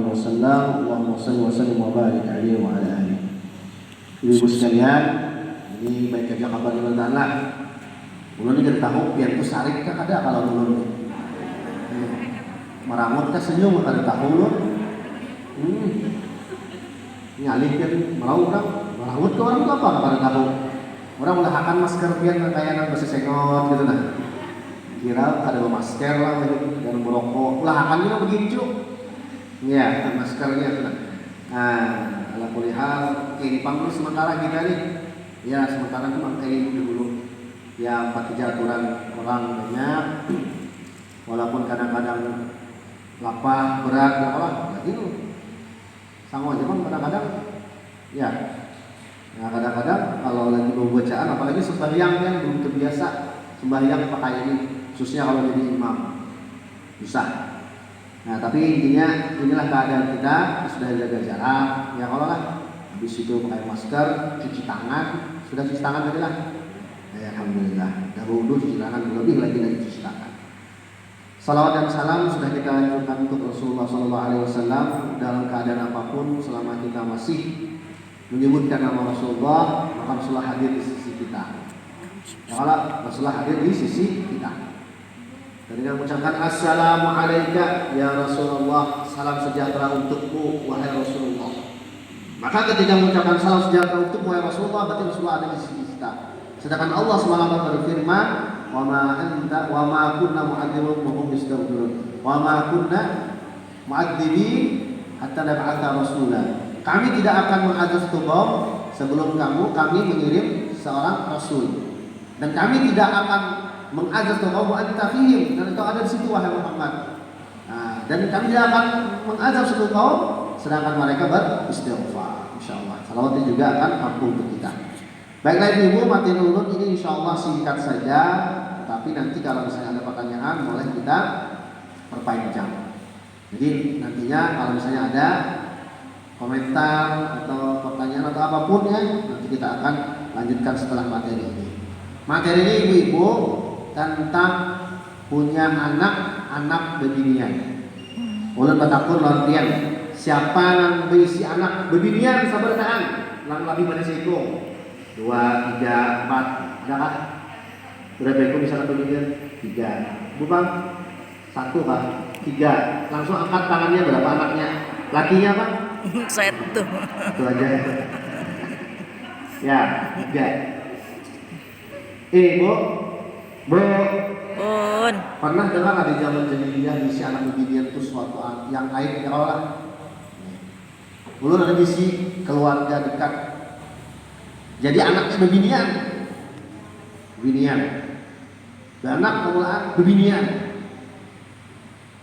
alaihi wasallam. Allahumma shalli wa sallim wa barik alaihi wa ala alihi. Ibu sekalian, ini baik aja kabar dengan anak. Ulun ini tahu biar ku sarik kan ada kalau ulun meramut kan senyum kada tahu ulun. Nyalih kan merau orang meramut ke orang tu apa kada tahu. Orang melahakan masker biar kayak nang besi sengot gitu nah. Kira ada masker lah dan merokok. Melahakan juga begitu. Ya, maskernya tu nah. Ala kulihal ini panggil sementara kita nih. Ya, sementara itu pakai ini dulu. Ya, pakai aturan orang banyak. Walaupun kadang-kadang lapar, berat, apa gitu. Sama aja kan kadang-kadang ya. Nah, kadang-kadang kalau lagi bacaan apalagi sembahyang yang belum terbiasa sembahyang pakai ini, khususnya kalau jadi imam. Susah. Nah, tapi intinya inilah keadaan kita, sudah jaga jarak, ya kalau lah habis itu pakai masker, cuci tangan, sudah cuci tangan tadi lah. Ya, alhamdulillah. Dah wudu cuci tangan, lebih lagi dari cuci tangan. Salawat dan salam sudah kita anjurkan untuk Rasulullah SAW dalam keadaan apapun selama kita masih menyebutkan nama Rasulullah, maka Rasulullah hadir di sisi kita. Ya kalau Rasulullah hadir di sisi kita. Dan dengan mengucapkan Assalamualaikum ya Rasulullah, salam sejahtera untukmu wahai Rasulullah. Maka ketika mengucapkan salam sejahtera untukmu wahai Rasulullah, berarti Rasulullah ada di sisi kita. Sedangkan Allah SWT berfirman, wa ma kunna mu'adzibun wa hum yastaghfirun. Wa ma kunna mu'adzibin hatta nab'atha rasula. Kami tidak akan mengazab kaum sebelum kami mengirim seorang rasul. Dan kami tidak akan mengazab kaum wa anta fihim, dan engkau ada di situ wahai Muhammad. Dan kami tidak akan mengazab suatu kaum sedangkan mereka beristighfar. Insyaallah. Salawat juga akan mampu untuk kita. Baiklah Ibu, materi ulun ini insyaallah singkat saja, tapi nanti kalau misalnya ada pertanyaan boleh kita perpanjang. Jadi nantinya kalau misalnya ada komentar atau pertanyaan atau apapun ya, nanti kita akan lanjutkan setelah materi ini. Materi ini Ibu-ibu tentang punya anak bebinian. Ulun batakun lortian, siapa yang berisi anak bebinian sabar tahan, lang lebih pada siku. 2, 3, 4, ada kah? Berapa ekor bisa bebinian? 3. Bubang 1 kah? 3. Langsung angkat tangannya, berapa anaknya? Lakinya apa? 1. Itu aja. Ya, 3. Bu. Pun. Pernah dengar ada zaman jahiliyah misi anak bebinian itu suatu yang aib ya Allah. Ulun ada misi keluarga dekat. Jadi anaknya bebinian. Anak kemulaan bebinian.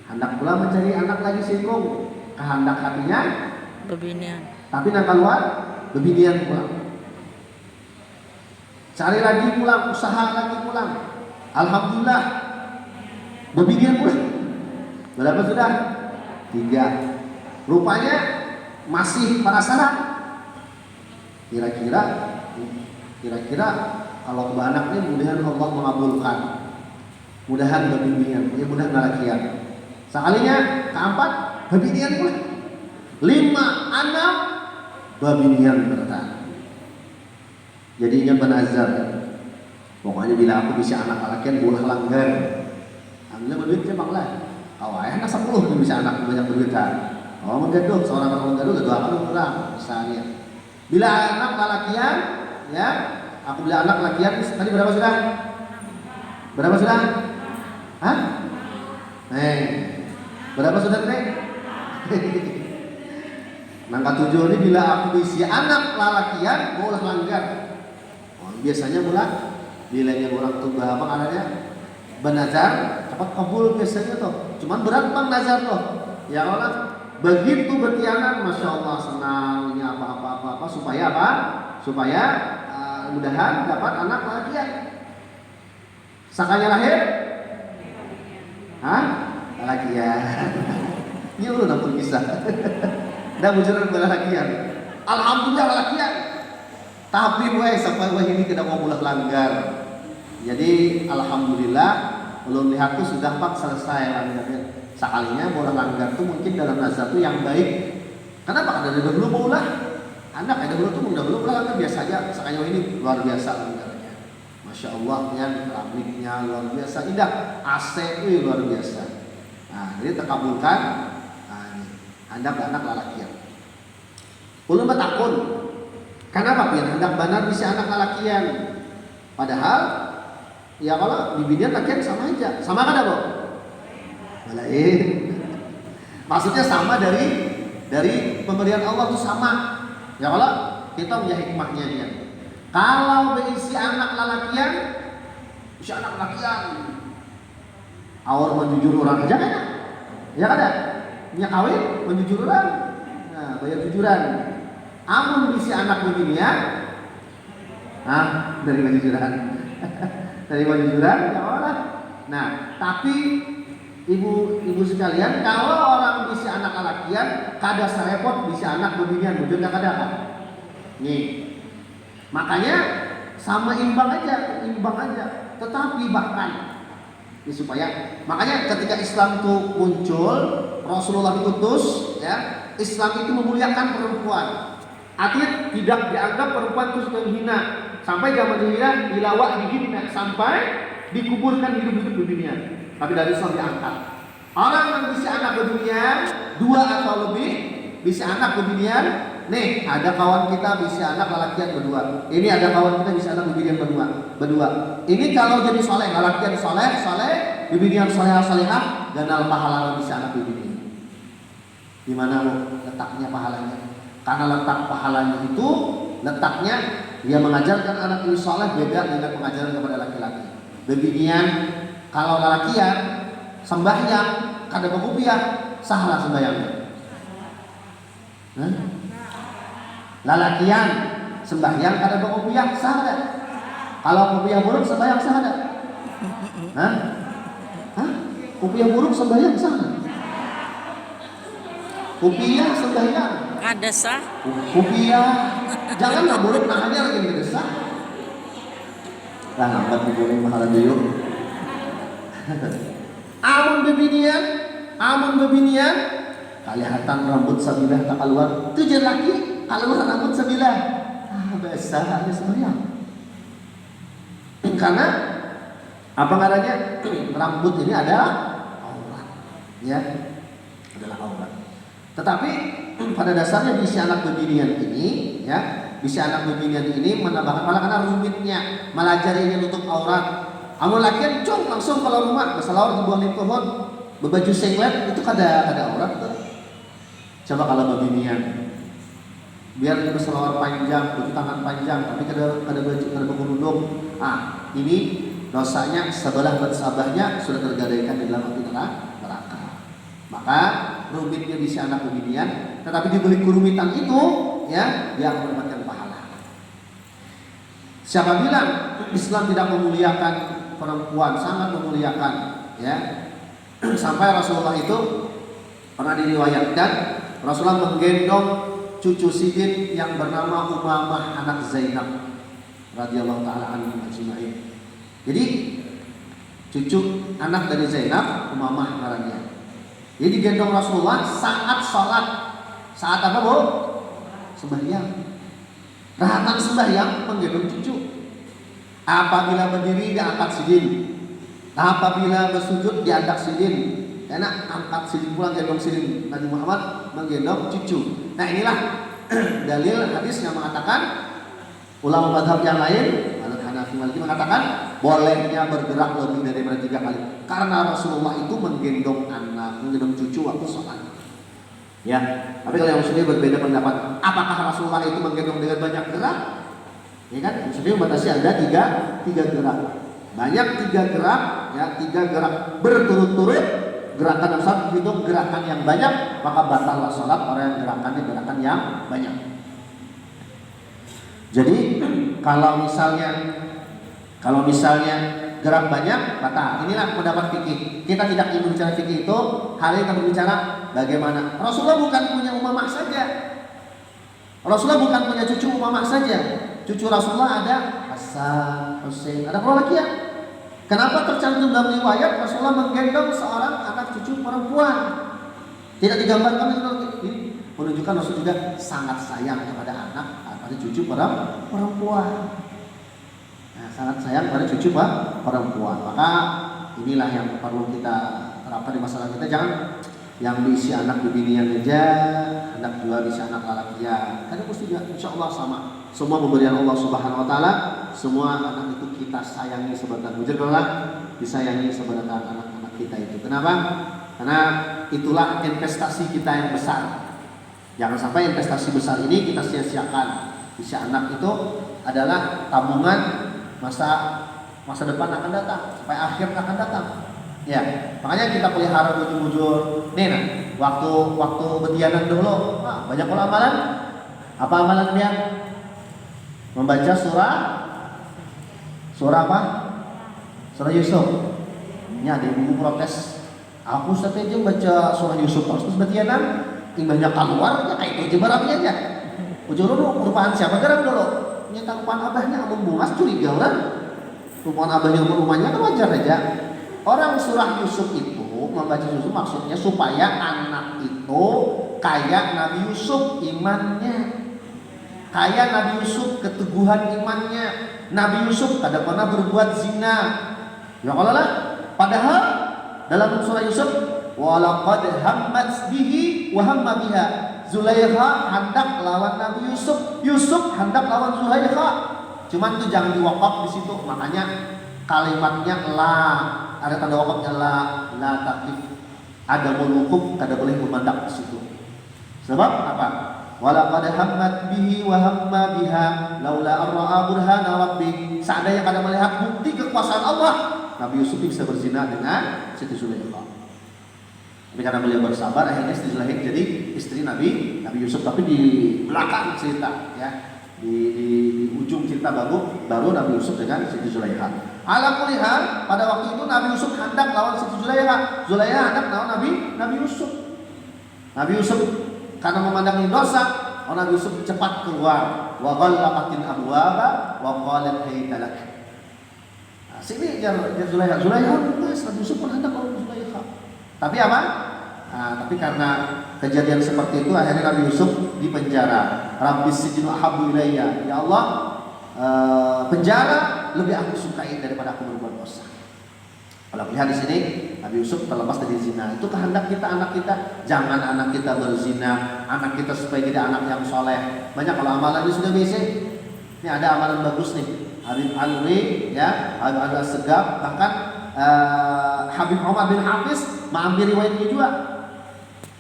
Hendak pula mencari anak lagi singkong. Kehendak hatinya Bebinian. tapi nak keluar bebinian pulang. Cari lagi pulang, usaha lagi pulang. Alhamdulillah bebinian pulang. Berapa sudah? 3. Rupanya masih penasaran. Kira-kira kalau anak ini mudahan Allah mengabulkan. Mudahan bebinian, ya mudah ngalakian. Sekalinya keempat bebinian pulang. 5, 6 babinian bertahan. Jadinya benazar. Pokoknya bila aku bisa anak lalakian boleh langgar. Alhamdulillah berduit je banglah. Awalnya 10 bisa anak banyak berduit. Oh menggaduh seorang orang menggaduh kedua kali kurang misalnya. Bila anak lalakian ya, aku bila anak lalakian tadi berapa sudah? Berapa sudah? Hah? Berapa sudah tadi? Nangka 7 ini bila aku bisa anak lalakian boleh langgar. Biasanya mula nilainya orang tuh apa adanya benazar cepat kabul biasanya tuh. Cuman berat bang nazar tuh. Ya Allah begitu bertianan, masya Allah senangnya apa supaya apa? Supaya mudahan dapat anak lalakian. Sakanya lahir? Hah? Lalakian. Ini udah dapur kisah. Dah bujuran lalakian. Alhamdulillah lalakian. Tapi sampai ini tidak mau boleh langgar. Jadi alhamdulillah belum lihat tuh sudah pak selesai langgar. Sekalinya boleh langgar tuh mungkin dalam nazar tuh yang baik. Kenapa? Karena dari dulu maulah anak ada dulu tuh dulu langgar biasa aja. Sekalinya ini luar biasa langgarnya. Masya Allah ya, keramiknya luar biasa indah, AC luar biasa. Nah, jadi terkabulkan. Nah, anak lalakian. Ulun bertakun. Kenapa pian hendak benar bisa anak lalakian? Padahal ya kalau bibirnya lakian sama aja. Sama kan apa? Lain. Maksudnya sama dari pemberian Allah itu sama. Ya kalau kita punya hikmahnya dia. Kalau berisi anak lalakian, bisa anak lalakian. Awal menjujur orang aja kan? Ya kan? Punya kawin menjujur orang. Nah, bayar jujuran. Amun berisi anak beginian, dari kejujuran. Dari kejujuran ya orang. Nah, tapi ibu sekalian, kalau orang bisa anak lalakian, kada serepot bisa anak beginian, bujurnya kada kan? Nih, makanya sama imbang aja. Tetapi bahkan ya, supaya makanya ketika Islam itu muncul, Rasulullah diutus, ya Islam itu memuliakan perempuan. Artinya tidak dianggap perempuan itu sudah hina. Sampai zaman jahiliyah dilawak dihina sampai dikuburkan hidup-hidup di dunia. Tapi dari Islam diangkat. Orang yang bisa anak berdunian 2 atau lebih, bisa anak berdunian. Nih ada kawan kita bisa anak lalakian berdua. Ini ada kawan kita bisa anak berdunian berdua. Ini kalau jadi soleh, lalakian soleh, berdunian solehah, ganal pahala bisa anak berdunian. Di mana letaknya pahalanya? Karena letak pahalanya itu letaknya dia mengajarkan anak ini soleh beda dengan pengajaran kepada laki-laki. Demikian kalau lalakian sembahyang kada berkopiah salah sembahyangnya. Lalakian sembahyang kada berkopiah salah. Kalau kopiah buruk sembahyang salah. Kopiah buruk sembahyang salah. Kopiah sembahyang Ada sah. Kopiah jangan buruk namanya lagi mendesak. Lah ngangkat digoreng mahalan dulu. Amun bebinian kelihatan rambut sabilah tak keluar. Tujuan laki keluar rambut sabilah. Biasa ada sembahyang. Karena apa namanya? Rambut ini adalah aurat. Ya. Adalah aurat. Tetapi pada dasarnya bisi anak bebinian ini, ya, bisi anak bebinian ini menambahkan malah karena rumitnya melajari ini nutup aurat. Amun lakian cung langsung kalau rumah berselawar dibuang di pohon, berbaju singlet itu kada aurat tuh. Coba kalau bebinian, biar berselawar panjang, baju tangan panjang, tapi kada baju kada berkerudung. Ini dosanya sebelah bersabahnya sudah tergadaikan di dalam api neraka. Maka rumitnya di anak bebinian, tetapi diberi kerumitan itu, ya, dia akan mendapatkan pahala. Siapa bilang Islam tidak memuliakan perempuan? Sangat memuliakan, ya. Sampai Rasulullah itu pernah diriwayatkan Rasulullah menggendong cucu Sidin yang bernama Umamah anak Zainab radhiyallahu taala anhu ajmain. Jadi cucu anak dari Zainab, Umamah namanya. Jadi gendong Rasulullah saat sholat. Saat apa bu? Sembahyang. Rahatan sembahyang menggendong cucu. Apabila berdiri diangkat sidin. Apabila bersujud diangkat sidin. Karena angkat sidin pulang gendong sidin. Nabi Muhammad menggendong cucu. Nah inilah dalil hadis yang mengatakan ulama mazhab yang lain, Hanafi Maliki mengatakan bolehnya bergerak lebih daripada 3 kali. Karena Rasulullah itu menggendong anak, menggendong cucu waktu sholat. Ya, tapi kalau yang muslim berbeda pendapat. Apakah Rasulullah itu menggendong dengan banyak gerak? Ya kan, muslim membatasi ada 3 gerak. Banyak 3 gerak, ya 3 gerak berturut-turut. Gerakan yang satu itu gerakan yang banyak, maka batallah sholat orang yang gerakannya gerakan yang banyak. Jadi kalau misalnya gerak banyak, batal. Inilah pendapat fikih. Kita tidak ingin berbicara fikih itu, hari ini kita berbicara bagaimana. Rasulullah bukan punya Umamah saja. Rasulullah bukan punya cucu Umamah saja. Cucu Rasulullah ada Hasan, Husain, ada berapa lagi ya? Kenapa tercantum dalam riwayat Rasulullah menggendong seorang anak cucu perempuan? Tidak digambarkan itu menunjukkan Rasul juga sangat sayang kepada anak pada cucu perempuan. Nah, sangat sayang pada cucu perempuan. Maka inilah yang perlu kita terapkan di masalah kita. Jangan yang diisi anak bibinian aja, anak dua diisi anak lalakian. Karena mesti juga insya Allah sama. Semua pemberian Allah Subhanahu Wa Taala, semua anak itu kita sayangi sebenarnya. Bujurlah disayangi sebenarnya anak-anak kita itu. Kenapa? Karena itulah investasi kita yang besar. Jangan sampai investasi besar ini kita sia-siakan. Isi anak itu adalah tabungan masa depan akan datang, sampai akhir akan datang. Ya, makanya kita pelihara bujur-bujur. Nih, nah, waktu betianan dulu, banyak pola amalan. Apa amalan dia? Membaca surah apa? Surah Yusuf. Ini ada ibu protes. Aku saja baca surah Yusuf terus betianan, imbahnya keluar ya kayak itu barangnya aja. Ujung dulu rupaan siapa gerak dulu? Nyata rupaan abahnya amun bungas curiga orang. Rupaan abahnya rumahnya kan wajar aja. Orang surah Yusuf itu membaca Yusuf maksudnya supaya anak itu kayak Nabi Yusuf imannya. Kayak Nabi Yusuf keteguhan imannya. Nabi Yusuf tidak pernah berbuat zina. Ya kalau lah. Padahal dalam surah Yusuf, walaqad hammat bihi wa hamma biha. Zulaikha hendak lawan Nabi Yusuf, Yusuf hendak lawan Zulaikha. Cuman itu jangan diwakaf di situ. Makanya kalimatnya la, ada tanda wakafnya la taklif. Ada mulukuf, kada boleh memandak di situ. Sebab apa? Walaqad hammat bihi wa hamma biha laula ar-ra'a burhana rabbi. Seandainya kada melihat bukti kekuasaan Allah, Nabi Yusuf bisa berzina dengan Siti Zulaikha. Tapi karena beliau bersabar, akhirnya Siti Zulaikha jadi istri Nabi Yusuf. Tapi di belakang cerita, ya, di ujung cerita baru Nabi Yusuf dengan Siti Zulaikha. Ala kulli hal, pada waktu itu Nabi Yusuf hendak lawan Siti Zulaikha. Zulaikha hendak lawan Nabi Yusuf. Nabi Yusuf karena memandangi dosa, Nabi Yusuf cepat keluar. Wa ghallaqatil abwaba wa qalat hayta lak. Nah, sini jar Zulaikha. Zulaikha Nabi Yusuf pun hendak lawan Zulaikha. Tapi apa? Nah, tapi karena kejadian seperti itu akhirnya Nabi Yusuf dipenjara. Rabbis sijnu ahabbu ilayya. Ya Allah, penjara lebih aku sukai daripada aku berbuat dosa. Kalau lihat di sini Nabi Yusuf terlepas dari zina. Itu kehendak kita, anak kita. Jangan anak kita berzina. Anak kita supaya jadi anak yang soleh. Banyak kalau amalannya sudah bisa. Ini ada amalan bagus nih. Habib Alwi, ya, Habib Al-Segaf, bahkan Habib Umar bin Hafiz mengambil riwayatnya juga.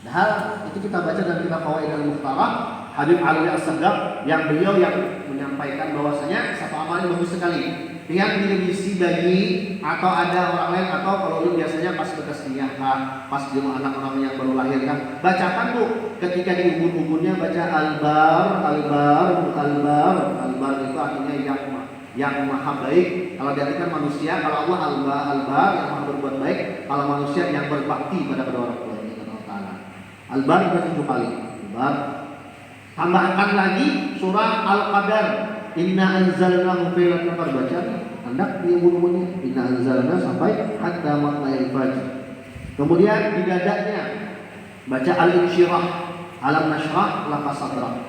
Hal itu kita baca dalam kitab Fawaid al-Mukhtarah, Habib Alwi Al-Segaf yang beliau yang menyampaikan bahwasanya satu amalan bagus sekali. Yang tidak diisi bagi atau ada orang lain, atau kalau lu biasanya pas bekas nikah, pas di rumah anak orang yang baru lahir kan, bacakan tuh ketika di ubun-ubunnya baca albar itu artinya yang maha baik. Kalau diartikan manusia, kalau Allah albar yang maha berbuat baik, kalau manusia yang berbakti pada kedua orang tuanya Allah Taala. Albar itu 7 kali. Albar. Tambahkan lagi surah Al-Qadar. Inna anzalnahu fi lailatul qadar. Baca hendak di ubun-ubunnya. Inna anzalna sampai hatta matla'il fajr. Kemudian di dadanya baca Al-Insyirah, Alam nashrah laka sadrak.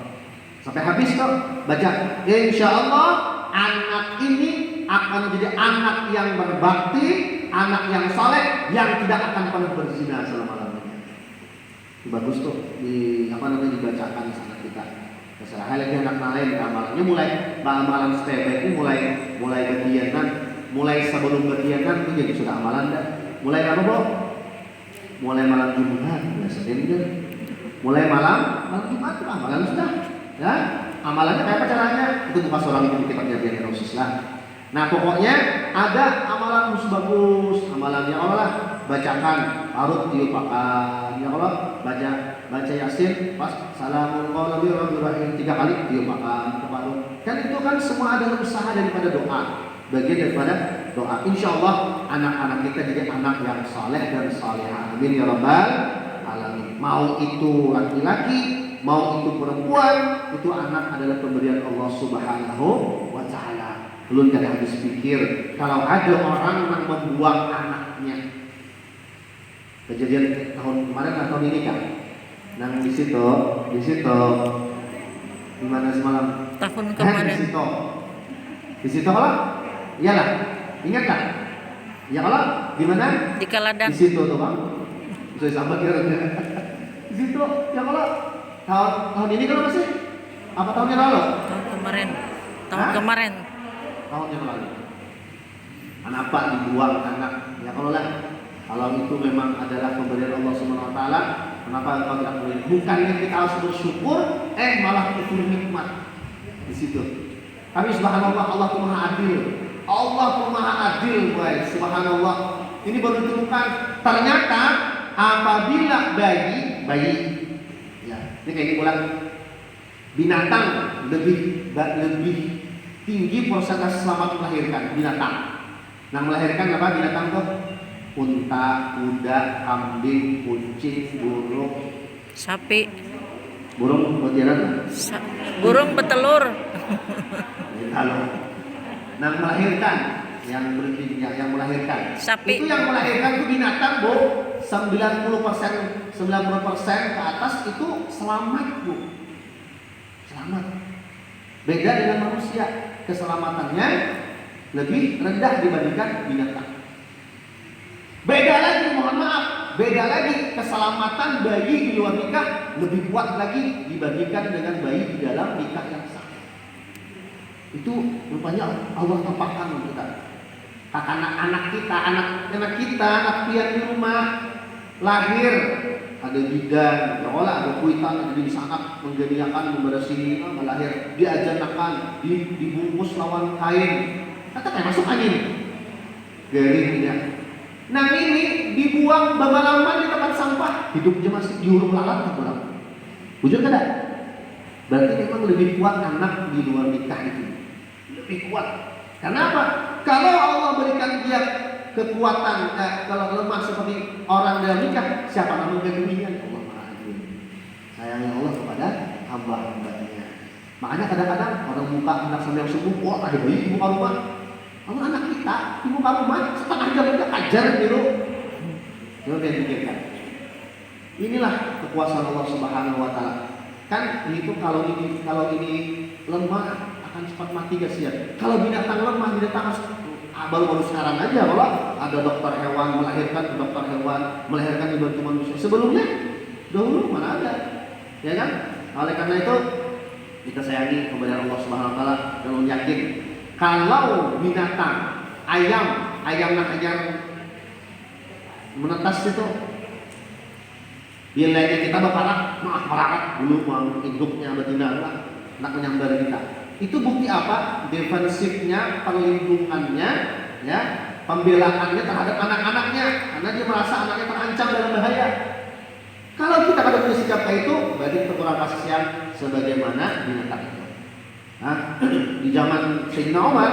Sampai habis tuh baca insyaallah anak ini akan menjadi anak yang berbakti, anak yang saleh, yang tidak akan pernah berzina selama-lamanya. Bagus tuh dibacakan sana kita. Masalah lagi anak lain amalnya mulai amalan step itu mulai kegiatan, mulai sebelum kegiatan itu jadi sudah amalan dah. Mulai apa, Bro? Mulai malam Jumat, Senin deh. Mulai malam Jumat itu amalan sudah. Ya, amalannya kayak apa caranya? Itu bukan seorang itu bikin perjanjian khusus lah. Nah, pokoknya ada amalan khusus bagus, amalan yang Allah bacakan, harus diupakan. Ya Allah, baca Yasin pas salamun qawlan rabbil rahim 3 kali diupakan kepada. Kan itu kan semua adalah usaha daripada doa, bagian daripada doa. Insyaallah anak-anak kita jadi anak yang saleh dan salehah. Amin ya rabbal alamin. Mau itu laki-laki, mau itu perempuan, itu anak adalah pemberian Allah Subhanahu wa taala. Ulun kada habis pikir kalau ada orang yang membuang anaknya. Kejadian tahun kemarin atau tahun ini kan? Nang di situ di mana semalam? Tahun Di kemarin. situ kalau? Iyalah, ingat kan? Ya kalau di mana? Di Kaladan. Di situ tuh bang. Saya sama kira di situ. Ya kalau tahun ini kalau masih apa tahun yang lalu? Tahun kemarin. Hah? Tahun Tahun yang lalu. Kenapa dibuang anak? Ya kalau itu memang adalah pemberian Allah Subhanahu Wa Taala, kenapa engkau tidak boleh? Bukannya kita harus bersyukur, malah kufur nikmat di situ. Tapi subhanallah, Allah itu maha adil. Allah itu maha adil, guys. Subhanallah. Ini baru ditemukan. Ternyata apabila bayi, ya, ini kayak ini bulan binatang lebih tinggi persentase selamat melahirkan binatang. Nah melahirkan apa binatang tuh? Unta, kuda, kambing, kucing, burung, Sapi. burung botiran. Burung betelur. Kalau nah melahirkan yang melahirkan Sapi. itu yang melahirkan itu binatang bu 90% ke atas itu selamat bu, selamat. Beda dengan manusia, keselamatannya lebih rendah dibandingkan binatang. Beda lagi, mohon maaf, beda lagi keselamatan bayi di luar nikah lebih kuat lagi dibandingkan dengan bayi di dalam nikah yang sah. Itu rupanya Allah tempatkan kita. Anak kita, anak pian di rumah lahir ada bidan, ya Allah ada kuitan, ada di sangat menggeniakan membersihi, melahir diajanakan, dibungkus lawan kain, kata kayak masuk angin, garingnya. Nah ini dibuang berlama di tempat sampah, hidupnya masih diurung lalat kan? Bujur kada? Berarti memang lebih kuat anak di luar nikah itu, lebih kuat. Karena apa? Kalau Allah berikan dia kekuatan, kalau lemah seperti orang dalam nikah, siapa yang menggantinya? Allah Maha Adil. Sayangnya Allah kepada hamba-hambanya. Makanya kadang-kadang orang buka anak sampai yang sembuh, wah ada bayi di muka rumah. Kamu anak kita di muka rumah setengah jam aja ajar gitu. Coba dia pikirkan. Inilah kekuasaan Allah Subhanahu Wa Taala. Kan itu kalau ini lemah akan cepat mati kasihan. Kalau binatang lemah binatang baru sekarang aja kalau ada dokter hewan melahirkan dibantu manusia. Sebelumnya dahulu mana ada, ya kan? Oleh karena itu kita sayangi kepada Allah Subhanahu Wa Taala dan yakin kalau binatang ayam menetas itu bilanya kita berparak dulu mau induknya betina nak menyambar kita. Itu bukti apa? Defensifnya, perlindungannya, ya, pembelaannya terhadap anak-anaknya, karena dia merasa anaknya terancam dalam bahaya. Kalau kita ada punya sikap kayak itu, berarti kurang kasih sayang sebagaimana binatang itu. Nah, di zaman Sayyidina Umar,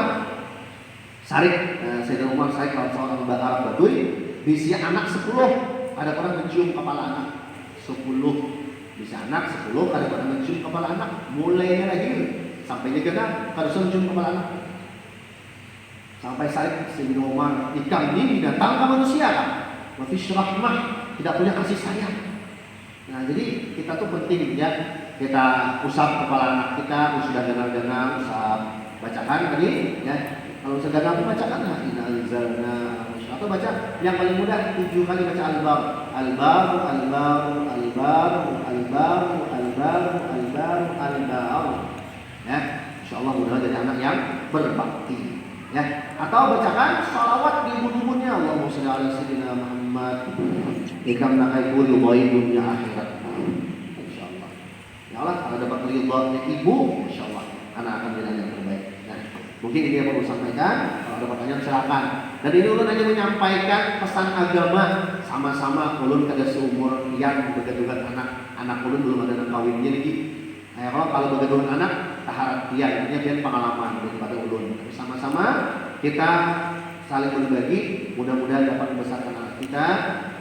Sayyidina Umar kalau seorang Arab Baduy, bisi anak 10, ada orang mencium kepala anak 10, bisi anak 10, ada orang mencium kepala anak, mulainya lagi sampainya genap, harus mencium kepala anak. Sampai Sayyidina Umar, ikan ini binatang ke manusia kan? Wafish rahmah, tidak punya kasih sayang. Nah jadi kita tuh penting ya, kita usap kepala anak kita, sudah ganal-ganal, usap, bacakan tadi ya. Kalau sudah ganal bacakan lah, inna anzalna, atau baca yang paling mudah 7 kali baca al-bar. Ya, insyaallah mudah jadi anak yang berbakti. Ya, atau bacakan salawat di ibu-ibunya, Allahumma shalli ala sayyidina Muhammad ikam nakai kuri bayi dunia akhirat. Insyaallah. Ya Allah, kalau dapat ridhonya ibu, insyaallah anak akan jadi yang terbaik. Nah, mungkin ini yang perlu sampaikan. Kalau ada pertanyaan silakan. Dan ini ulun hanya menyampaikan pesan agama, sama-sama ulun kada seumur yang begaduhan anak ulun belum ada yang kawinnya lagi. Nah, kalau begaduhan anak taharap dia, artinya pengalaman daripada ulun. Sama-sama kita saling berbagi, mudah-mudahan dapat membesarkan anak kita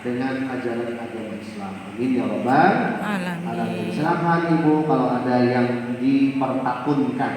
dengan ajaran agama Islam. Amin ya rabbal alamin. Silakan ibu kalau ada yang dipertakunkan.